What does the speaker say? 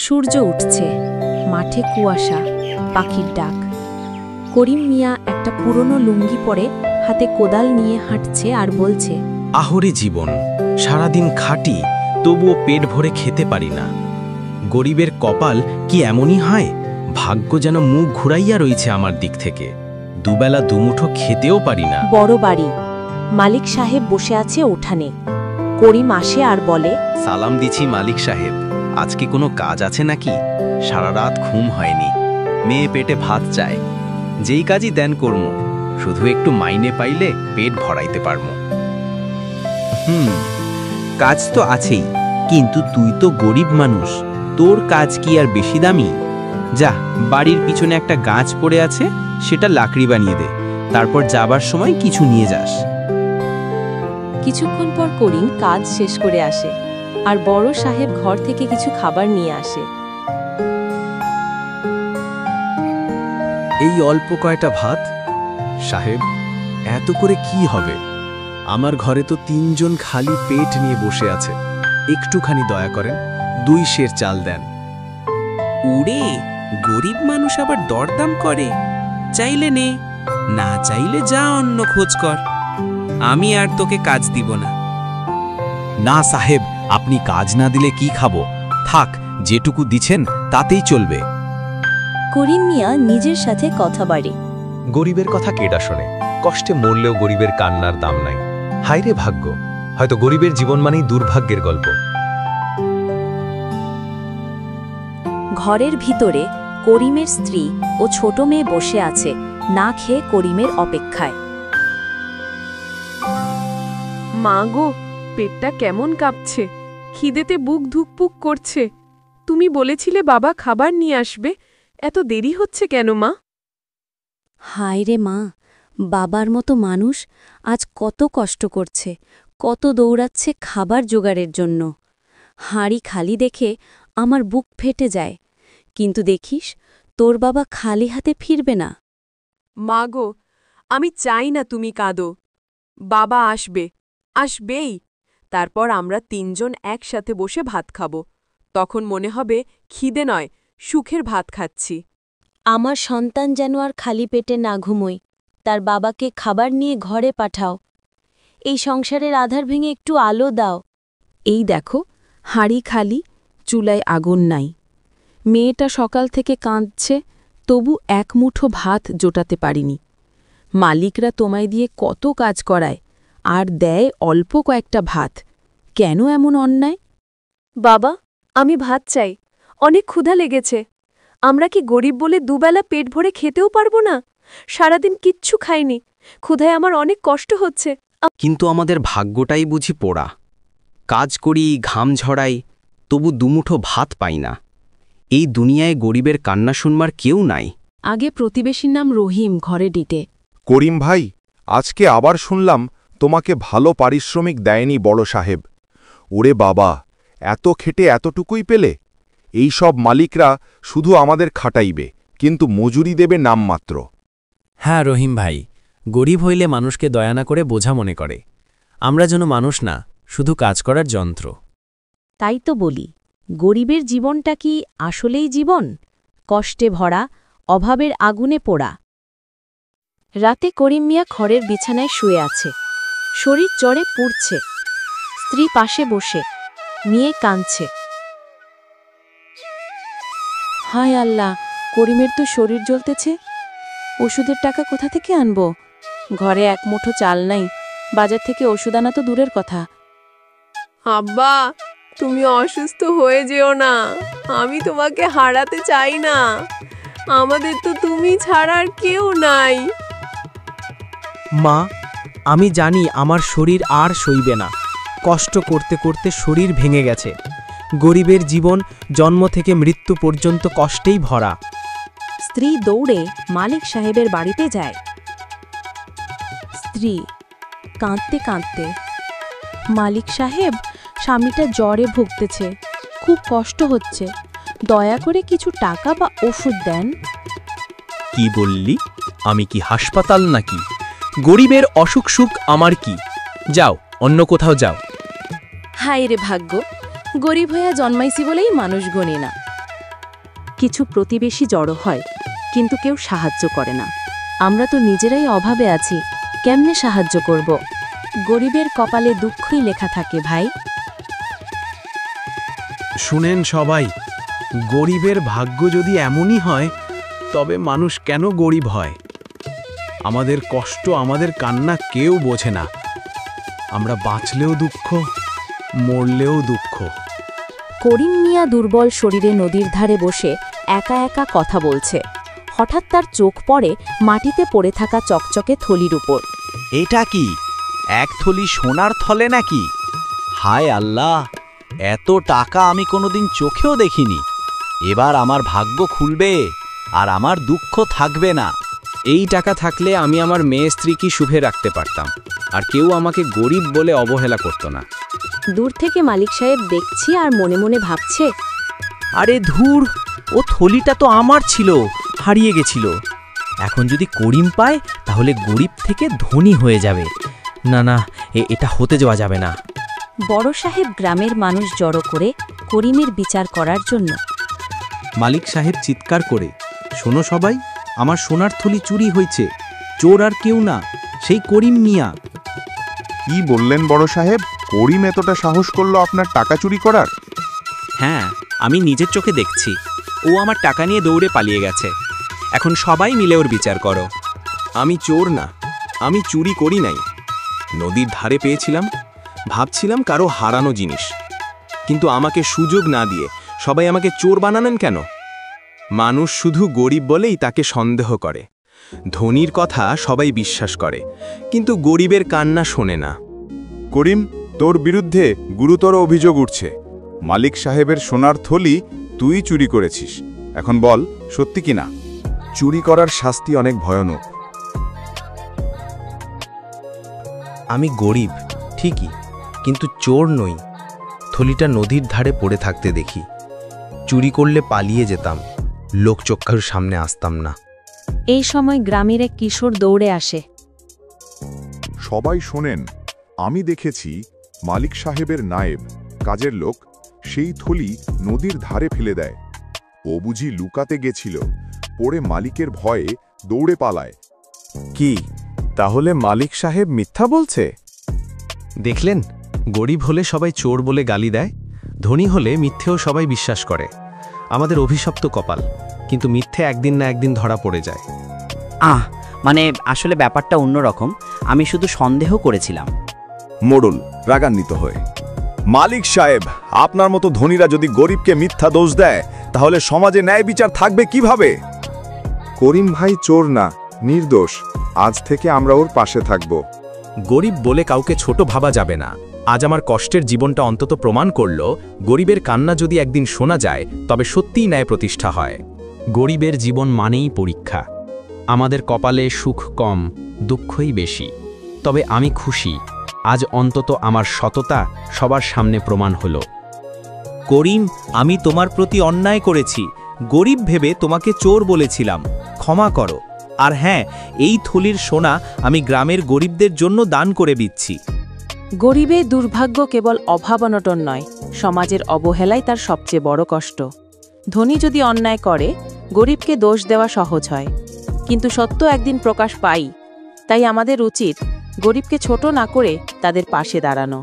সূর্য উঠছে, মাঠে কুয়াশা, পাখির ডাক। করিম মিয়া একটা পুরনো লুঙ্গি পরে হাতে কোদাল নিয়ে হাঁটছে আর বলছে, আহরে জীবন, সারাদিন খাটি, তবুও পেট ভরে খেতে পারি না। গরিবের কপাল কি এমনই হয়? ভাগ্য যেন মুখ ঘুরাইয়া রয়েছে আমার দিক থেকে। দুবেলা দুমুঠো খেতেও পারি না। বড় বাড়ি, মালিক সাহেব বসে আছে উঠানে। করিম আসে আর বলে, সালাম দিছি মালিক সাহেব, আজকে কোনো কাজ আছে নাকি? সারা রাত ঘুম হয়নি, মেয়ে পেটে ভাত চায়। যেই কাজই দেন কর্ম, শুধু একটু মাইনে পাইলে পেট ভরাইতে পারমু। কাজ তো আছেই, কিন্তু তুই তো গরিব মানুষ, তোর কাজ কি আর বেশি দামি? যা, বাড়ির পিছনে একটা গাছ পড়ে আছে, সেটা লাকড়ি বানিয়ে দে, তারপর যাবার সময় কিছু নিয়ে যাস। কিছুক্ষণ পর করিম কাজ শেষ করে আসে আর বড় সাহেব ঘর থেকে কিছু খাবার নিয়ে আসে। এই অল্প কয়টা ভাত? সাহেব, এত করে কি হবে? আমার ঘরে তো 3 জন খালি পেট নিয়ে বসে আছে। একটুখানি দয়া করেন, 2 সের চাল দেন। উড়ে, গরিব মানুষ আবার দরদাম করে। চাইলে নে, না চাইলে যা অন্য খোঁজ কর। আমি আর তোকে কাজ দিব না। না সাহেব, আপনি কাজ না দিলে কি খাবো? থাক, যেটুকু দিছেন তাতেই চলবে। করিম মিয়া নিজের সাথে কথা বাড়ে। গরিবের কথা কেডা শোনে? কষ্টে মরলেও গরিবের কান্নার দাম নাই। হায়রে ভাগ্য, হয়তো গরিবের জীবন মানেই দুর্ভাগ্যের গল্প। ঘরের ভিতরে করিমের স্ত্রী ও ছোট মেয়ে বসে আছে, না খেয়ে করিমের অপেক্ষায়। মা গো, পেটটা কেমন কাঁপছে, খিদেতে বুক ধুকপুক করছে। তুমি বলেছিলে বাবা খাবার নিয়ে আসবে, এত দেরি হচ্ছে কেন মা? হায় রে মা, বাবার মতো মানুষ আজ কত কষ্ট করছে, কত দৌড়াচ্ছে খাবার জোগাড়ের জন্য। হাঁড়ি খালি দেখে আমার বুক ফেটে যায়, কিন্তু দেখিস তোর বাবা খালি হাতে ফিরবে না। মা গো, আমি চাই না তুমি কাঁদো। বাবা আসবে, আসবেই। তারপর আমরা 3 জন একসাথে বসে ভাত খাব। তখন মনে হবে খিদে নয়, সুখের ভাত খাচ্ছি। আমার সন্তান যেন আর খালি পেটে না ঘুমোয়, তার বাবাকে খাবার নিয়ে ঘরে পাঠাও। এই সংসারের আধার ভেঙে একটু আলো দাও। এই দেখো, হাঁড়ি খালি, চুলায় আগুন নাই। মেয়েটা সকাল থেকে কাঁদছে, তবু এক মুঠো ভাত জোটাতে পারিনি। মালিকরা তোমায় দিয়ে কত কাজ করায়, আর দেয় অল্প কয়েকটা ভাত। কেন এমন অন্যায়? বাবা, আমি ভাত চাই, অনেক ক্ষুধা লেগেছে। আমরা কি গরিব বলে দুবেলা পেট ভরে খেতেও পারবো না? সারাদিন কিচ্ছু খাইনি, ক্ষুধায় আমার অনেক কষ্ট হচ্ছে। কিন্তু আমাদের ভাগ্যটাই বুঝি পোড়া। কাজ করি, ঘাম ঝরাই, তবু দুমুঠো ভাত পাই না। এই দুনিয়ায় গরিবের কান্না শুনবার কেউ নাই। আগে প্রতিবেশীর নাম রহিম, ঘরে ডিটে। করিম ভাই, আজকে আবার শুনলাম তোমাকে ভালো পারিশ্রমিক দেয়নি বড় সাহেব। ওরে বাবা, এত খেটে এতটুকুই পেলে? এই সব মালিকরা শুধু আমাদের খাটাইবে, কিন্তু মজুরি দেবে নামমাত্র। হ্যাঁ রহিম ভাই, গরিব হইলে মানুষকে দয়া না করে বোঝা মনে করে। আমরা যেন মানুষ না, শুধু কাজ করার যন্ত্র। তাই তো বলি, গরিবের জীবনটা কি আসলেই জীবন? কষ্টে ভরা, অভাবের আগুনে পোড়া। রাতে করিম মিয়া খড়ের বিছানায় শুয়ে আছে, শরীর জ্বরে পুড়ছে। স্ত্রী পাশে বসে, মেয়ে কাঁদছে। হায় আল্লাহ, করিমের তো শরীর জ্বলতেছে। ওষুধের টাকা কোথা থেকে আনব? ঘরে এক মুঠো চাল নাই, বাজার থেকে ওষুধ আনা তো দূরের কথা। আব্বা, তুমি অসুস্থ হয়ে যেও না, আমি তোমাকে হারাতে চাই না। আমাদের তো তুমি ছাড়া আর কেউ নাই। মা, আমি জানি আমার শরীর আর সইবে না। কষ্ট করতে করতে শরীর ভেঙে গেছে। গরিবের জীবন জন্ম থেকে মৃত্যু পর্যন্ত কষ্টেই ভরা। স্ত্রী দৌড়ে মালিক সাহেবের বাড়িতে যায়। স্ত্রী কাঁদতে কাঁদতে, মালিক সাহেব, স্বামীটা জ্বরে ভুগতেছে, খুব কষ্ট হচ্ছে, দয়া করে কিছু টাকা বা ওষুধ দেন। কি বললি? আমি কি হাসপাতাল নাকি? গরিবের অসুখ সুখ আমার কি? যাও, অন্য কোথাও যাও। হায় রে ভাগ্য, গরিব হইয়া জন্মাইছি বলেই মানুষ গণি না। কিছু প্রতিবেশী জড়ো হয়, কিন্তু কেউ সাহায্য করে না। আমরা তো নিজেরাই অভাবে আছি, কেমনে সাহায্য করব? গরিবের কপালে দুঃখই লেখা থাকে ভাই। শুনেন সবাই, গরিবের ভাগ্য যদি এমনই হয়, তবে মানুষ কেন গরিব হয়? আমাদের কষ্ট, আমাদের কান্না কেউ বোঝে না। আমরা বাঁচলেও দুঃখ, মরলেও দুঃখ। করিম মিয়া দুর্বল শরীরে নদীর ধারে বসে একা একা কথা বলছে। হঠাৎ তার চোখ পড়ে মাটিতে পড়ে থাকা চকচকে থলির উপর। এটা কি এক থলি সোনার থলে নাকি? হায় আল্লাহ, এত টাকা আমি কোনোদিন চোখেও দেখিনি। এবার আমার ভাগ্য খুলবে আর আমার দুঃখ থাকবে না। এই টাকা থাকলে আমি আমার মেয়ে স্ত্রীকে সুখে রাখতে পারতাম, আর কেউ আমাকে গরিব বলে অবহেলা করত না। দূর থেকে মালিক সাহেব দেখছি আর মনে মনে ভাবছে, আরে ধুর, ও থলিটা তো আমার ছিল, হারিয়ে গেছিল। এখন যদি করিম পায় তাহলে গরিব থেকে ধনী হয়ে যাবে। না না, এটা হতে যাওয়া যাবে না। বড় সাহেব গ্রামের মানুষ জড়ো করে করিমের বিচার করার জন্য। মালিক সাহেব চিৎকার করে, শোনো সবাই, আমার সোনার থলি চুরি হয়েছে। চোর আর কেউ না, সেই করিম মিয়া। কি বললেন বড় সাহেব? করিম এতটা সাহস করলো আপনার টাকা চুরি করার? হ্যাঁ, আমি নিজের চোখে দেখছি। ও আমার টাকা নিয়ে দৌড়ে পালিয়ে গেছে। এখন সবাই মিলে ওর বিচার করো। আমি চোর না, আমি চুরি করি নাই। নদীর ধারে পেয়েছিলাম, ভাবছিলাম কারো হারানো জিনিস। কিন্তু আমাকে সুযোগ না দিয়ে সবাই আমাকে চোর বানালেন কেন? মানুষ শুধু গরিব বলেই তাকে সন্দেহ করে। ধনীর কথা সবাই বিশ্বাস করে, কিন্তু গরিবের কান্না শোনে না। করিম, তোর বিরুদ্ধে গুরুতর অভিযোগ উঠছে। মালিক সাহেবের সোনার থলি তুই চুরি করেছিস। এখন বল, সত্যি কিনা? চুরি করার শাস্তি অনেক ভয়ানক। আমি গরিব ঠিকই, কিন্তু চোর নই। থলিটা নদীর ধারে পড়ে থাকতে দেখি। চুরি করলে পালিয়ে যেতাম, লোকচক্ষুর সামনে আসতাম না। এই সময় গ্রামের এক কিশোর দৌড়ে আসে। সবাই শোনেন, আমি দেখেছি মালিক সাহেবের নায়েব, কাজের লোক, সেই থলি নদীর ধারে ফেলে দেয়। ও বুঝি লুকাতে গেছিল, পড়ে মালিকের ভয়ে দৌড়ে পালায়। কি তাহলে মালিক সাহেব মিথ্যা বলছে? দেখলেন, গরিব হলে সবাই চোর বলে গালি দেয়, ধনী হলে মিথ্যেও সবাই বিশ্বাস করে। আমাদের অভিশপ্ত কপাল, কিন্তু মিথ্যে একদিন না একদিন ধরা পড়ে যায়। মানে আসলে ব্যাপারটা অন্যরকম। আমি শুধু সন্দেহ করেছিলাম। মোড়ল রাগান্বিত হয়ে, মালিক সাহেব, আপনার মতো ধনীরা যদি গরিবকে মিথ্যা দোষ দেয়, তাহলে সমাজে ন্যায় বিচার থাকবে কিভাবে? করিম ভাই চোর না, নির্দোষ। আজ থেকে আমরা ওর পাশে থাকব। গরিব বলে কাউকে ছোট ভাবা যাবে না। আজ আমার কষ্টের জীবনটা অন্তত প্রমাণ করল, গরিবের কান্না যদি একদিন শোনা যায়, তবে সত্যিই ন্যায় প্রতিষ্ঠা হয়। গরিবের জীবন মানেই পরীক্ষা। আমাদের কপালে সুখ কম, দুঃখই বেশি। তবে আমি খুশি, আজ অন্তত আমার সততা সবার সামনে প্রমাণ হলো। করিম, আমি তোমার প্রতি অন্যায় করেছি। গরিব ভেবে তোমাকে চোর বলেছিলাম, ক্ষমা করো। আর হ্যাঁ, এই থলির সোনা আমি গ্রামের গরিবদের জন্য দান করে দিচ্ছি। গরিবের দুর্ভাগ্য কেবল অভাব অনটন নয়, সমাজের অবহেলাই তার সবচেয়ে বড় কষ্ট। ধনী যদি অন্যায় করে, গরিবকে দোষ দেওয়া সহজ হয়, কিন্তু সত্য একদিন প্রকাশ পাই। তাই আমাদের উচিত গরিবকে ছোট না করে তাদের পাশে দাঁড়ানো।